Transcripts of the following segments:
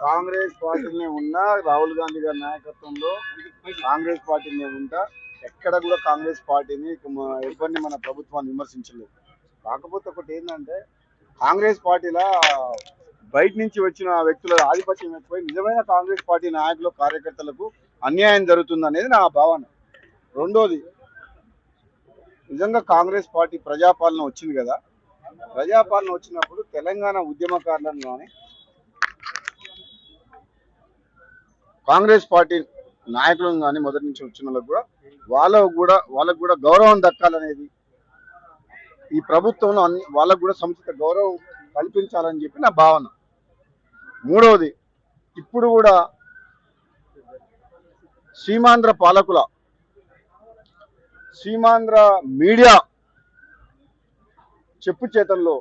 కాంగ్రెస్ పార్టీనే ఉన్నా రాహుల్ గాంధీ గారి నాయకత్వంలో కాంగ్రెస్ పార్టీనే ఉంటా. ఎక్కడ కూడా కాంగ్రెస్ పార్టీని ఎవరిని మన ప్రభుత్వాన్ని విమర్శించలేదు. కాకపోతే ఒకటి ఏంటంటే కాంగ్రెస్ పార్టీలో బయట నుంచి వచ్చిన వ్యక్తుల ఆధిపత్యం ఎక్కువై నిజమైన కాంగ్రెస్ పార్టీ నాయకులు కార్యకర్తలకు అన్యాయం జరుగుతుంది అనేది నా భావన. రెండోది, నిజంగా కాంగ్రెస్ పార్టీ ప్రజాపాలన వచ్చింది కదా, ప్రజాపాలన వచ్చినప్పుడు తెలంగాణ ఉద్యమకారులను కానీ కాంగ్రెస్ పార్టీ నాయకులను కానీ మొదటి నుంచి వచ్చిన వాళ్ళకు కూడా గౌరవం దక్కాలనేది ఈ ప్రభుత్వంలో వాళ్ళకు కూడా సముచిత గౌరవం కల్పించాలని చెప్పి నా భావన. మూడవది, ఇప్పుడు కూడా సీమాంధ్ర పాలకుల సీమాంధ్ర మీడియా చెప్పు చేతల్లో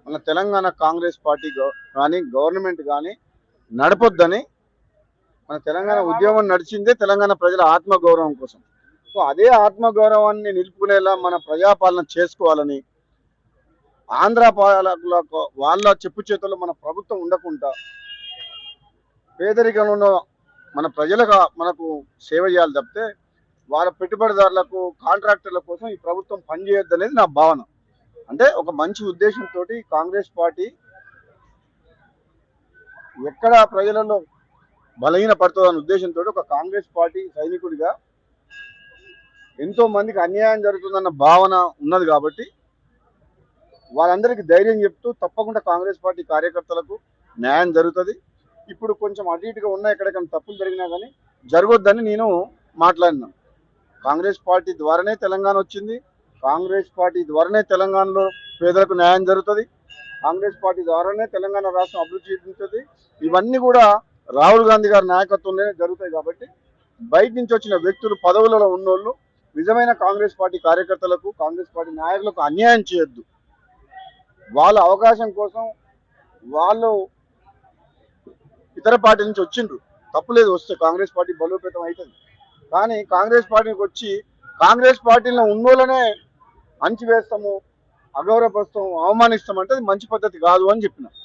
మన తెలంగాణ కాంగ్రెస్ పార్టీ కానీ గవర్నమెంట్ కానీ నడపొద్దని, మన తెలంగాణ ఉద్యమం నడిచిందే తెలంగాణ ప్రజల ఆత్మగౌరవం కోసం. సో అదే ఆత్మగౌరవాన్ని నిలుపుకునేలా మన ప్రజాపాలన చేసుకోవాలని, ఆంధ్ర పాలకులకు వాళ్ళ చెప్పు చేతుల్లో మన ప్రభుత్వం ఉండకుండా పేదరికంలో మన ప్రజలకు మనకు సేవ చేయాలి తప్పితే వాళ్ళ పెట్టుబడిదారులకు కాంట్రాక్టర్ల కోసం ఈ ప్రభుత్వం పనిచేయొద్దు అనేది నా భావన. అంటే ఒక మంచి ఉద్దేశంతో కాంగ్రెస్ పార్టీ ఎక్కడ ప్రజలలో బలహీన పడుతుందనే ఉద్దేశంతో ఒక కాంగ్రెస్ పార్టీ సైనికుడిగా ఎంతో మందికి అన్యాయం జరుగుతుందన్న భావన ఉన్నది కాబట్టి వాళ్ళందరికీ ధైర్యం చెప్తూ తప్పకుండా కాంగ్రెస్ పార్టీ కార్యకర్తలకు న్యాయం జరుగుతుంది. ఇప్పుడు కొంచెం అటు ఇటుగా ఉన్న ఎక్కడికైనా తప్పులు జరిగినా కానీ జరగొద్దని నేను మాట్లాడినా. కాంగ్రెస్ పార్టీ ద్వారానే తెలంగాణ వచ్చింది, కాంగ్రెస్ పార్టీ ద్వారానే తెలంగాణలో పేదలకు న్యాయం జరుగుతుంది, కాంగ్రెస్ పార్టీ ద్వారానే తెలంగాణ రాష్ట్రం అభివృద్ధి చెందుతుంది. ఇవన్నీ కూడా రాహుల్ గాంధీ గారి నాయకత్వంలోనే జరుగుతాయి. కాబట్టి బయట నుంచి వచ్చిన వ్యక్తులు, పదవులలో ఉన్నోళ్ళు నిజమైన కాంగ్రెస్ పార్టీ కార్యకర్తలకు, కాంగ్రెస్ పార్టీ నాయకులకు అన్యాయం చేయొద్దు. వాళ్ళ అవకాశం కోసం వాళ్ళు ఇతర పార్టీ నుంచి వచ్చిండ్రు, తప్పులేదు, వస్తే కాంగ్రెస్ పార్టీ బలోపేతం అవుతుంది. కానీ కాంగ్రెస్ పార్టీకి వచ్చి కాంగ్రెస్ పార్టీలో ఉన్నోళ్ళనే అణచివేస్తాము, అగౌరవపరుస్తాము, అవమానిస్తామంటే అది మంచి పద్ధతి కాదు అని చెప్పిన.